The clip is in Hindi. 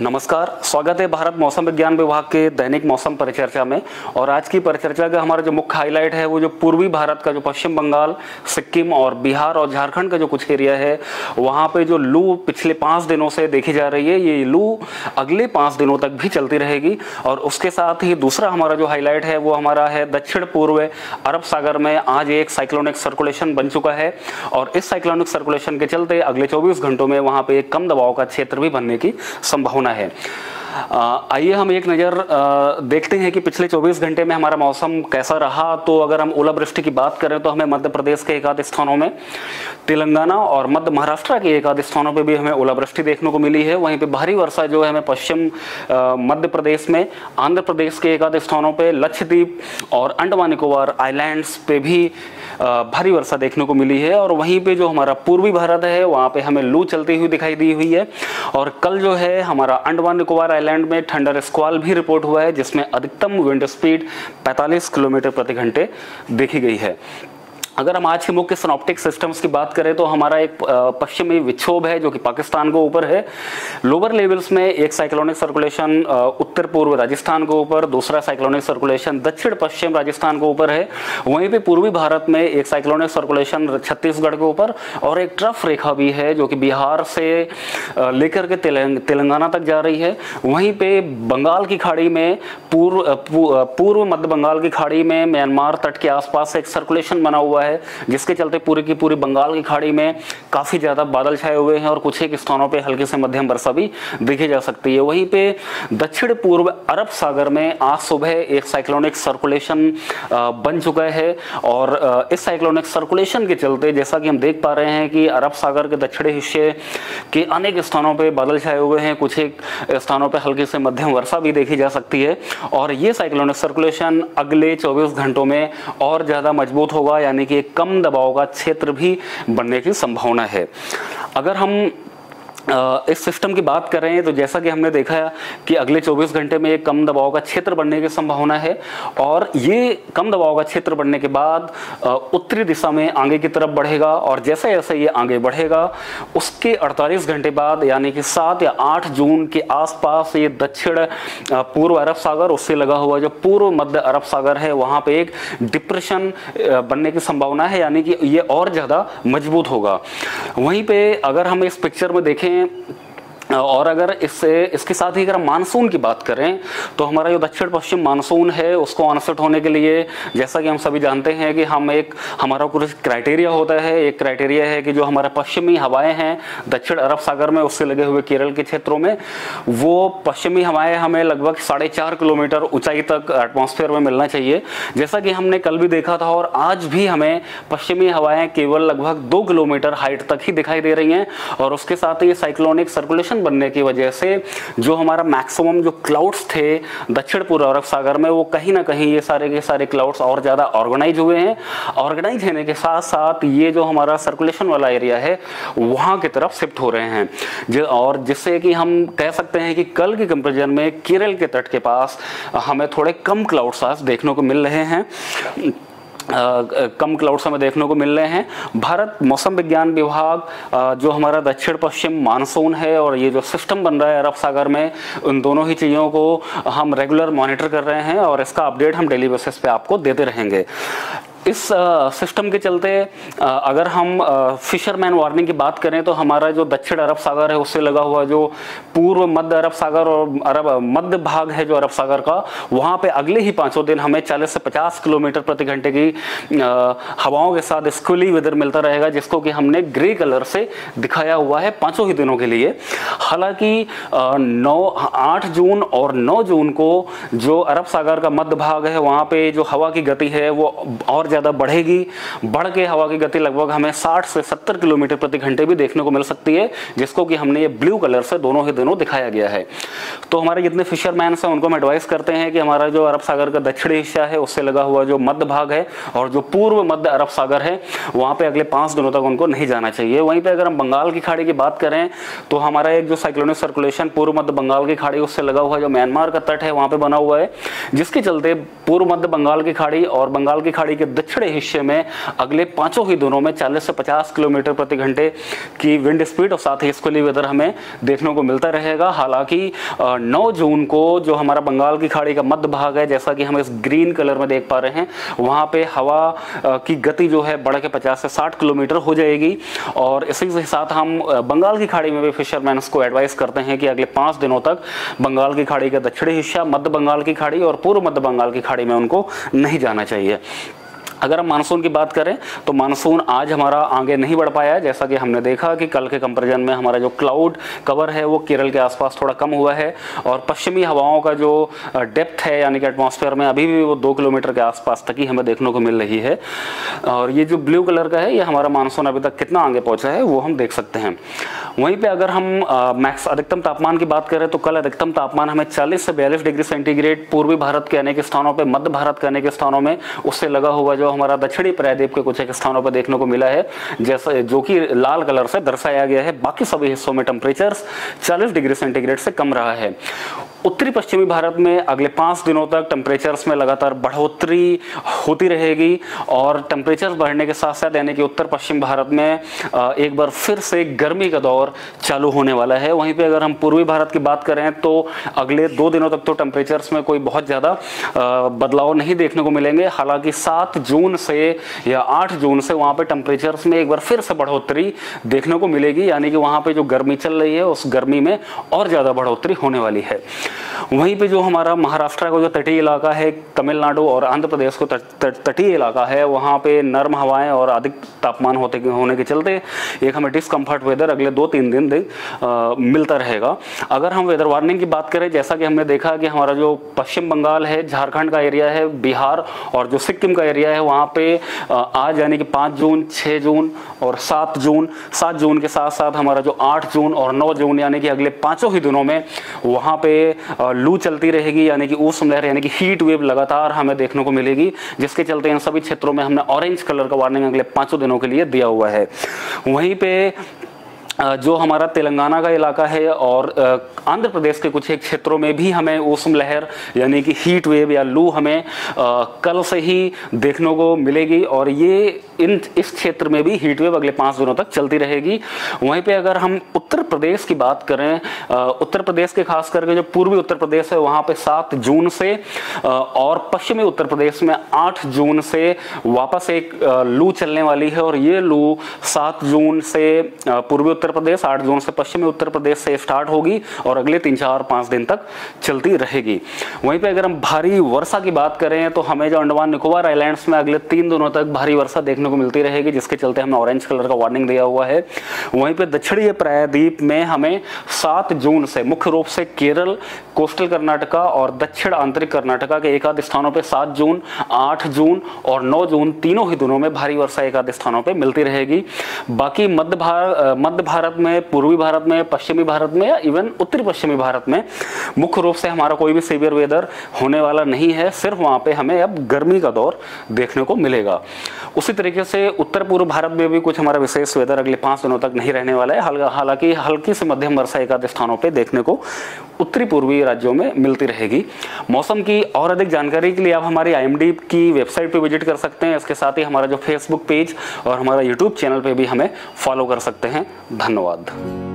नमस्कार, स्वागत है भारत मौसम विज्ञान विभाग के दैनिक मौसम परिचर्चा में। और आज की परिचर्चा का हमारा जो मुख्य हाईलाइट है वो जो पूर्वी भारत का जो पश्चिम बंगाल, सिक्किम और बिहार और झारखंड का जो कुछ एरिया है वहाँ पे जो लू पिछले 5 दिनों से देखी जा रही है, ये लू अगले 5 दिनों तक भी चलती रहेगी। और उसके साथ ही दूसरा हमारा जो हाईलाइट है वो हमारा है दक्षिण पूर्व अरब सागर में आज एक साइक्लोनिक सर्कुलेशन बन चुका है और इस साइक्लोनिक सर्कुलेशन के चलते अगले 24 घंटों में वहाँ पे एक कम दबाव का क्षेत्र भी बनने की संभावना है। आइए हम एक नज़र देखते हैं कि पिछले 24 घंटे में हमारा मौसम कैसा रहा। तो अगर हम ओलावृष्टि की बात करें तो हमें मध्य प्रदेश के एकाध स्थानों में, तेलंगाना और मध्य महाराष्ट्र के एकाध स्थानों पे भी हमें ओलावृष्टि देखने को मिली है। वहीं पे भारी वर्षा जो है हमें पश्चिम मध्य प्रदेश में, आंध्र प्रदेश के एकाध स्थानों पे, लक्षद्वीप और अंडमान निकोबार आइलैंड्स पे भी भारी वर्षा देखने को मिली है। और वहीं पे जो हमारा पूर्वी भारत है वहाँ पे हमें लू चलती हुई दिखाई दी हुई है। और कल जो है हमारा अंडमान निकोबार आइलैंड में थंडर स्क्वाल भी रिपोर्ट हुआ है जिसमें अधिकतम विंड स्पीड 45 किलोमीटर प्रति घंटे देखी गई है। अगर हम आज के मुख्य सिनॉप्टिक सिस्टम्स की बात करें तो हमारा एक पश्चिमी विक्षोभ है जो कि पाकिस्तान के ऊपर है। लोअर लेवल्स में एक साइक्लोनिक सर्कुलेशन उत्तर पूर्व राजस्थान के ऊपर, दूसरा साइक्लोनिक सर्कुलेशन दक्षिण पश्चिम राजस्थान के ऊपर है। वहीं पे पूर्वी भारत में एक साइक्लोनिक सर्कुलेशन छत्तीसगढ़ के ऊपर और एक ट्रफ रेखा भी है जो कि बिहार से लेकर के तेलंगाना तक जा रही है। वहीं पे बंगाल की खाड़ी में, पूर्व मध्य बंगाल की खाड़ी में म्यांमार तट के आसपास एक सर्कुलेशन बना हुआ है जिसके चलते पूरी की पूरी बंगाल की खाड़ी में काफी ज्यादा बादल छाए हुए हैं और कुछ एक स्थानों पे हल्की से मध्यम वर्षा भी देखी जा सकती है। वहीं पे दक्षिण पूर्व अरब सागर में आज सुबह एक साइक्लोनिक सर्कुलेशन बन चुका है और इस साइक्लोनिक सर्कुलेशन के चलते जैसा कि हम देख पा रहे हैं कि अरब सागर के दक्षिणी हिस्से के अनेक स्थानों पे बादल छाए हुए हैं, कुछ एक स्थानों पे हल्की से मध्यम वर्षा भी देखी जा सकती है। और ये साइक्लोनिक सर्कुलेशन अगले 24 घंटों में और ज्यादा मजबूत होगा, यानी कि एक कम दबाव का क्षेत्र भी बनने की संभावना है। अगर हम इस सिस्टम की बात करें तो जैसा कि हमने देखा कि अगले 24 घंटे में एक कम दबाव का क्षेत्र बनने की संभावना है और ये कम दबाव का क्षेत्र बनने के बाद उत्तरी दिशा में आगे की तरफ बढ़ेगा और जैसे जैसे ये आगे बढ़ेगा उसके 48 घंटे बाद यानी कि 7 या 8 जून के आसपास ये दक्षिण पूर्व अरब सागर, उससे लगा हुआ जो पूर्व मध्य अरब सागर है वहाँ पे एक डिप्रेशन बनने की संभावना है, यानी कि ये और ज़्यादा मजबूत होगा। वहीं पे अगर हम इस पिक्चर में देखें और अगर इसके साथ ही अगर हम मानसून की बात करें तो हमारा जो दक्षिण पश्चिम मानसून है उसको ऑनसेट होने के लिए जैसा कि हम सभी जानते हैं कि हमारा कुछ क्राइटेरिया होता है। एक क्राइटेरिया है कि जो हमारा पश्चिमी हवाएं हैं दक्षिण अरब सागर में, उससे लगे हुए केरल के क्षेत्रों में, वो पश्चिमी हवाएं हमें लगभग 4.5 किलोमीटर ऊंचाई तक एटमॉस्फेयर में मिलना चाहिए। जैसा कि हमने कल भी देखा था और आज भी हमें पश्चिमी हवाएं केवल लगभग 2 किलोमीटर हाइट तक ही दिखाई दे रही हैं। और उसके साथ ही साइक्लोनिक सर्कुलेशन बनने की वजह से जो हमारा मैक्सिमम जो क्लाउड्स थे दक्षिण पूर्व अरब सागर में वो कहीं ना कहीं ये सारे के सारे क्लाउड्स और ज्यादा ऑर्गेनाइज हुए हैं। ऑर्गेनाइज होने के साथ साथ ये जो हमारा सर्कुलेशन वाला एरिया है वहां की तरफ शिफ्ट हो रहे हैं और जिससे कि हम कह सकते हैं कि कल के कंपेरिजन में केरल के तट के पास हमें थोड़े कम क्लाउड्स आज देखने को मिल रहे हैं, कम क्लाउड्स हमें देखने को मिल रहे हैं। भारत मौसम विज्ञान विभाग जो हमारा दक्षिण पश्चिम मानसून है और ये जो सिस्टम बन रहा है अरब सागर में, उन दोनों ही चीज़ों को हम रेगुलर मॉनिटर कर रहे हैं और इसका अपडेट हम डेली बेसिस पे आपको देते रहेंगे। इस सिस्टम के चलते अगर हम फिशरमैन वार्निंग की बात करें तो हमारा जो दक्षिण अरब सागर है उससे लगा हुआ जो पूर्व मध्य अरब सागर और अरब मध्य भाग है जो अरब सागर का, वहाँ पे अगले ही 5 दिन हमें 40 से 50 किलोमीटर प्रति घंटे की हवाओं के साथ स्क्विली वेदर मिलता रहेगा, जिसको कि हमने ग्रे कलर से दिखाया हुआ है 5 ही दिनों के लिए। हालांकि 8 जून और 9 जून को जो अरब सागर का मध्य भाग है वहाँ पे जो हवा की गति है वो और ज़्यादा बढ़ेगी, बढ़ के हवा की गति लगभग हमें 60 से 70 किलोमीटर प्रति घंटे भी देखने को मिल सकती है, जिसको कि हमने ये ब्लू कलर से दोनों ही दिनों दिखाया गया है। तो हमारे जितने फिशरमैन हैं उनको हम एडवाइस करते हैं कि हमारा जो अरब सागर का दक्षिणी हिस्सा है उससे लगा हुआ जो मध्य भाग है और जो पूर्व मध्य अरब सागर है वहाँ पे अगले 5 दिनों तक उनको नहीं जाना चाहिए। वहीं पे अगर हम बंगाल की खाड़ी की बात करें तो हमारा एक जो साइक्लोनिक सर्कुलेशन पूर्व मध्य बंगाल की खाड़ी उससे लगा हुआ जो म्यांमार का तट है वहाँ पे बना हुआ है, जिसके चलते पूर्व मध्य बंगाल की खाड़ी और बंगाल की खाड़ी के दक्षिणी हिस्से में अगले 5 ही दिनों में 40 से 50 किलोमीटर प्रति घंटे की विंड स्पीड और साथ ही स्कूली वेदर हमें देखने को मिलता रहेगा। हालांकि 9 जून को जो हमारा बंगाल की खाड़ी का मध्य भाग है, जैसा कि हम इस ग्रीन कलर में देख पा रहे हैं, वहां पे हवा की गति जो है बढ़ के 50 से 60 किलोमीटर हो जाएगी। और इसी के साथ हम बंगाल की खाड़ी में भी फिशरमैन को एडवाइस करते हैं कि अगले 5 दिनों तक बंगाल की खाड़ी का दक्षिणी हिस्सा, मध्य बंगाल की खाड़ी और पूर्व मध्य बंगाल की खाड़ी में उनको नहीं जाना चाहिए। अगर हम मानसून की बात करें तो मानसून आज हमारा आगे नहीं बढ़ पाया है। जैसा कि हमने देखा कि कल के कंपैरिजन में हमारा जो क्लाउड कवर है वो केरल के आसपास थोड़ा कम हुआ है और पश्चिमी हवाओं का जो डेप्थ है यानी कि एटमॉस्फेयर में अभी भी वो 2 किलोमीटर के आसपास तक ही हमें देखने को मिल रही है। और ये जो ब्लू कलर का है ये हमारा मानसून अभी तक कितना आगे पहुंचा है वो हम देख सकते हैं। वहीं पे अगर हम मैक्स अधिकतम तापमान की बात करें तो कल अधिकतम तापमान हमें 40 से 42 डिग्री सेंटीग्रेड पूर्वी भारत के अनेक स्थानों पे, मध्य भारत के अनेक स्थानों में उससे लगा हुआ जो हमारा दक्षिणी प्रायद्वीप के कुछ एक स्थानों पर देखने को मिला है, जैसा जो कि लाल कलर से दर्शाया गया है। बाकी सभी हिस्सों में टेम्परेचर 40 डिग्री सेंटीग्रेड से कम रहा है। उत्तरी पश्चिमी भारत में अगले 5 दिनों तक टेम्परेचर्स में लगातार बढ़ोतरी होती रहेगी और टेम्परेचर बढ़ने के साथ साथ यानी कि उत्तर पश्चिम भारत में एक बार फिर से गर्मी का दौर चालू होने वाला है। वहीं पे अगर हम पूर्वी भारत की बात करें तो अगले 2 दिनों तक तो टेम्परेचर्स में कोई बहुत ज़्यादा बदलाव नहीं देखने को मिलेंगे। हालांकि 7 जून से या 8 जून से वहाँ पे टेम्परेचर्स में एक बार फिर से बढ़ोतरी देखने को मिलेगी, यानी कि वहाँ पे जो गर्मी चल रही है उस गर्मी में और ज़्यादा बढ़ोतरी होने वाली है। वहीं पे जो हमारा महाराष्ट्र का जो तटीय इलाका है, तमिलनाडु और आंध्र प्रदेश को तटीय इलाका है, वहाँ पे नर्म हवाएं और अधिक तापमान होने के चलते एक हमें डिस्कम्फर्ट वेदर अगले 2-3 दिन मिलता रहेगा। अगर हम वेदर वार्निंग की बात करें, जैसा कि हमने देखा कि हमारा जो पश्चिम बंगाल है, झारखंड का एरिया है, बिहार और जो सिक्किम का एरिया है, वहाँ पे आज यानी कि 5 जून, 6 जून और 7 जून के साथ साथ हमारा जो 8 जून और 9 जून यानी कि अगले 5 ही दिनों में वहाँ पे लू चलती रहेगी, यानी कि ऊष्म लहर यानी कि हीट वेव लगातार हमें देखने को मिलेगी, जिसके चलते इन सभी क्षेत्रों में हमने ऑरेंज कलर का वार्निंग अगले 5 दिनों के लिए दिया हुआ है। वहीं पे जो हमारा तेलंगाना का इलाका है और आंध्र प्रदेश के कुछ एक क्षेत्रों में भी हमें ऊष्म लहर यानी कि हीट वेव या लू हमें कल से ही देखने को मिलेगी और ये इस क्षेत्र में भी हीट वेव अगले 5 दिनों तक चलती रहेगी। वहीं पे अगर हम उत्तर प्रदेश की बात करें, उत्तर प्रदेश के खास करके जो पूर्वी उत्तर प्रदेश है वहाँ पे 7 जून से और पश्चिमी उत्तर प्रदेश में 8 जून से वापस एक लू चलने वाली है और ये लू 7 जून से पूर्वी उत्तर प्रदेश, 8 जून से पश्चिमी उत्तर प्रदेश से स्टार्ट होगी और अगले 3-4-5 दिन तक चलती रहेगी। वहीं पे अगर हम भारी वर्षा की बात करें तो हमें जो अंडमान निकोबार आइलैंड्स में अगले 3 दिनों तक भारी वर्षा देखने को मिलती रहेगी, जिसके चलते हमने ऑरेंज कलर का वार्निंग दिया हुआ है। वहीं पे दक्षिणी प्रायद्वीप में हमें 7 जून से मुख्य रूप से केरल, कोस्टल कर्नाटका और दक्षिण आंतरिक कर्नाटका के एक आध स्थानों पर 7 जून, 8 जून और 9 जून तीनों ही दिनों में भारी वर्षा एक आध स्थानों पर मिलती रहेगी। बाकी मध्य भारत में, पूर्वी भारत में, पश्चिमी भारत में या इवन उत्तरी पश्चिमी भारत में मुख्य रूप से हमारा कोई भी सीवियर वेदर होने वाला नहीं है। सिर्फ वहां पे हमें अब गर्मी का दौर देखने को मिलेगा। उसी तरीके से उत्तर पूर्व भारत में भी कुछ हमारा विशेष वेदर अगले 5 दिनों तक नहीं रहने वाला है। हालांकि हल्की से मध्यम वर्षा एक आध स्थानों पर देखने को उत्तरी पूर्वी राज्यों में मिलती रहेगी। मौसम की और अधिक जानकारी के लिए आप हमारी IMD की वेबसाइट पर विजिट कर सकते हैं। इसके साथ ही हमारा जो फेसबुक पेज और हमारा यूट्यूब चैनल पे भी हमें फॉलो कर सकते हैं। धन्यवाद।